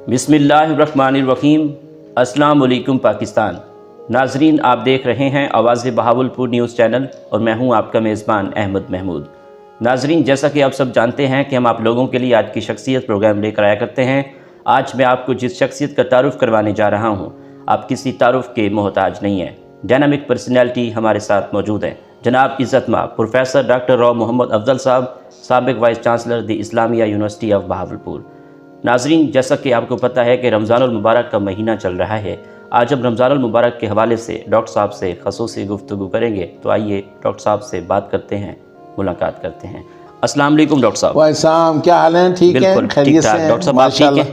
بسم اللہ الرحمن الرحیم۔ السلام علیکم پاکستان۔ ناظرین، آپ دیکھ رہے ہیں آواز بہاولپور نیوز چینل اور میں ہوں آپ کا میزبان احمد محمود۔ ناظرین، جیسا کہ آپ سب جانتے ہیں کہ ہم آپ لوگوں کے لیے آج کی شخصیت پروگرام لے کر آیا کرتے ہیں۔ آج میں آپ کو جس شخصیت کا تعارف کروانے جا رہا ہوں، آپ کسی تعارف کے محتاج نہیں ہیں۔ ڈائنامک پرسنالٹی ہمارے ساتھ موجود ہیں۔ جناب عزت مآب پروفیسر ڈاکٹر راؤ محمد افضل صاحب، سابق vice chancellor the Islamia university of Bahawalpur. ناظرین، جیسا کہ آپ کو پتہ ہے کہ رمضان المبارک کا مہینہ چل رہا ہے، آج ہم رمضان المبارک کے حوالے سے ڈاکٹر صاحب سے خصوصی گفتگو کریں گے، تو آئیے ڈاکٹر صاحب سے بات کرتے ہیں، ملاقات کرتے ہیں۔ السلام علیکم ڈاکٹر صاحب۔ وعلیکم السلام، کیا حال ہیں؟ ٹھیک ہیں؟ بالکل خیریت سے ہیں؟ ڈاکٹر صاحب آپ ٹھیک ہیں؟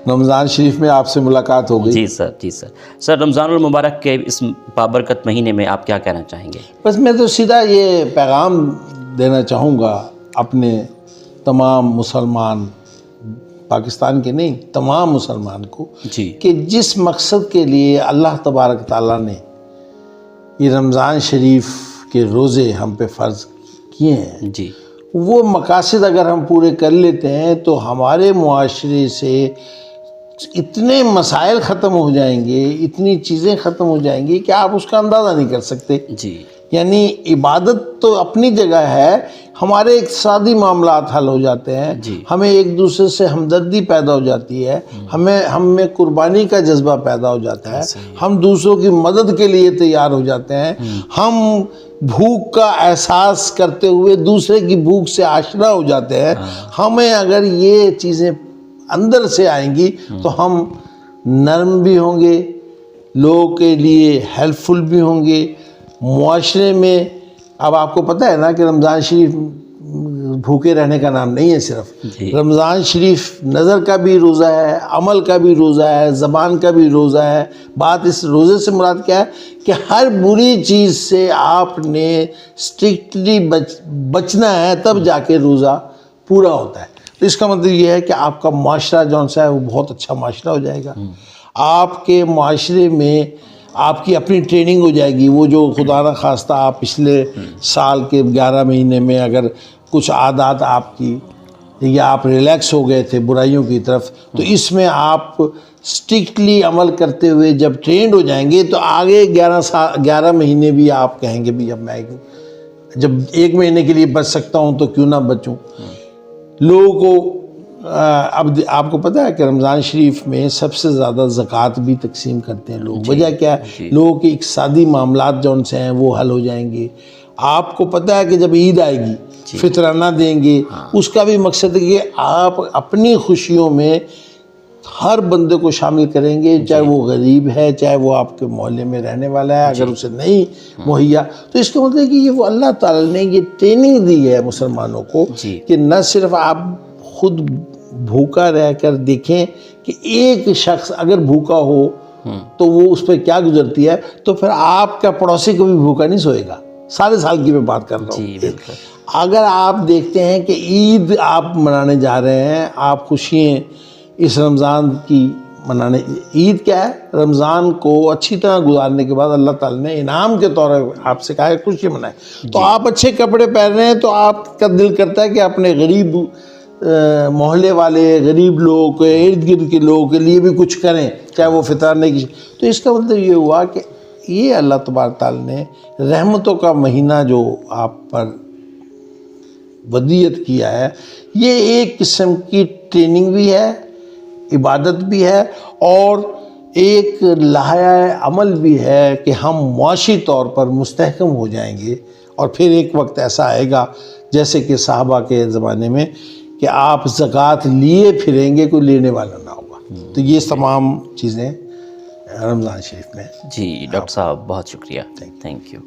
رمضان شریف میں آپ سے ملاقات ہو گئی۔ جی سر۔ سر، رمضان المبارک کے اس بابرکت مہینے میں آپ کیا کہنا چاہیں گے؟ بس میں تو سیدھا یہ پیغام دینا چاہوں گا اپنے تمام مسلمان، پاکستان کے نہیں، تمام مسلمان کو، جی، کہ جس مقصد کے لیے اللہ تبارک تعالیٰ نے یہ رمضان شریف کے روزے ہم پہ فرض کیے ہیں، جی، وہ مقاصد اگر ہم پورے کر لیتے ہیں تو ہمارے معاشرے سے اتنے مسائل ختم ہو جائیں گے، اتنی چیزیں ختم ہو جائیں گی کہ آپ اس کا اندازہ نہیں کر سکتے۔ جی، یعنی عبادت تو اپنی جگہ ہے، ہمارے اقتصادی معاملات حل ہو جاتے ہیں، جی، ہمیں ایک دوسرے سے ہمدردی پیدا ہو جاتی ہے، ہم میں قربانی کا جذبہ پیدا ہو جاتا ہے، ہم دوسروں کی مدد کے لیے تیار ہو جاتے ہیں، ہم بھوک کا احساس کرتے ہوئے دوسرے کی بھوک سے آشنا ہو جاتے ہیں۔ ہمیں اگر یہ چیزیں اندر سے آئیں گی تو ہم نرم بھی ہوں گے، لوگوں کے لیے ہیلپ فل بھی ہوں گے، معاشرے میں۔ اب آپ کو پتہ ہے نا کہ رمضان شریف بھوکے رہنے کا نام نہیں ہے صرف، جی، رمضان شریف نظر کا بھی روزہ ہے، عمل کا بھی روزہ ہے، زبان کا بھی روزہ ہے۔ بات اس روزے سے مراد کیا ہے کہ ہر بری چیز سے آپ نے اسٹرکٹلی بچنا ہے، تب جا کے روزہ پورا ہوتا ہے۔ تو اس کا مطلب یہ ہے کہ آپ کا معاشرہ جون سا ہے وہ بہت اچھا معاشرہ ہو جائے گا۔ آپ کے معاشرے میں آپ کی اپنی ٹریننگ ہو جائے گی، وہ جو خدا نہ خواستہ آپ پچھلے سال کے 11 مہینے میں اگر کچھ عادات آپ کی یا آپ ریلیکس ہو گئے تھے برائیوں کی طرف، تو اس میں آپ اسٹرکٹلی عمل کرتے ہوئے جب ٹرینڈ ہو جائیں گے تو آگے 11 مہینے بھی آپ کہیں گے بھی اب میں جب 1 مہینے کے لیے بچ سکتا ہوں تو کیوں نہ بچوں۔ لوگوں کو اب آپ کو پتہ ہے کہ رمضان شریف میں سب سے زیادہ زکوٰۃ بھی تقسیم کرتے ہیں لوگ۔ وجہ کیا ہے؟ لوگوں کے اقتصادی معاملات جون سے ہیں وہ حل ہو جائیں گے۔ آپ کو پتہ ہے کہ جب عید آئے گی فطرانہ دیں گے، اس کا بھی مقصد ہے کہ آپ اپنی خوشیوں میں ہر بندے کو شامل کریں گے، چاہے وہ غریب ہے، چاہے وہ آپ کے محلے میں رہنے والا ہے، اگر اسے نہیں مہیا۔ تو اس کا مطلب ہے کہ یہ وہ اللہ تعالیٰ نے یہ ٹریننگ دی ہے مسلمانوں کو کہ نہ صرف آپ خود بھوکا رہ کر دیکھیں کہ ایک شخص اگر بھوکا ہو تو وہ اس پہ کیا گزرتی ہے، تو پھر آپ کا پڑوسی کبھی بھوکا نہیں سوئے گا۔ سارے سال کی میں بات کر رہا ہوں۔ اگر آپ دیکھتے ہیں کہ عید آپ منانے جا رہے ہیں، آپ خوشیاں اس رمضان کی منانے، عید کیا ہے؟ رمضان کو اچھی طرح گزارنے کے بعد اللہ تعالیٰ نے انعام کے طور پر آپ سے کہا ہے خوشی منائیں، تو آپ اچھے کپڑے پہن رہے ہیں تو آپ کا دل کرتا ہے کہ اپنے غریب محلے والے غریب لوگوں کے ارد گرد کے لوگوں کے لیے بھی کچھ کریں، چاہے وہ فطرانے کی۔ تو اس کا مطلب یہ ہوا کہ یہ اللہ تبارک تعالیٰ نے رحمتوں کا مہینہ جو آپ پر ودیت کیا ہے، یہ ایک قسم کی ٹریننگ بھی ہے، عبادت بھی ہے، اور ایک لائحہ عمل بھی ہے کہ ہم معاشی طور پر مستحکم ہو جائیں گے۔ اور پھر ایک وقت ایسا آئے گا جیسے کہ صحابہ کے زمانے میں کہ آپ زکوٰۃ لیے پھریں گے، کوئی لینے والا نہ ہوگا۔ تو یہ تمام چیزیں رمضان شریف میں۔ جی ڈاکٹر صاحب، بہت شکریہ، تھینک یو۔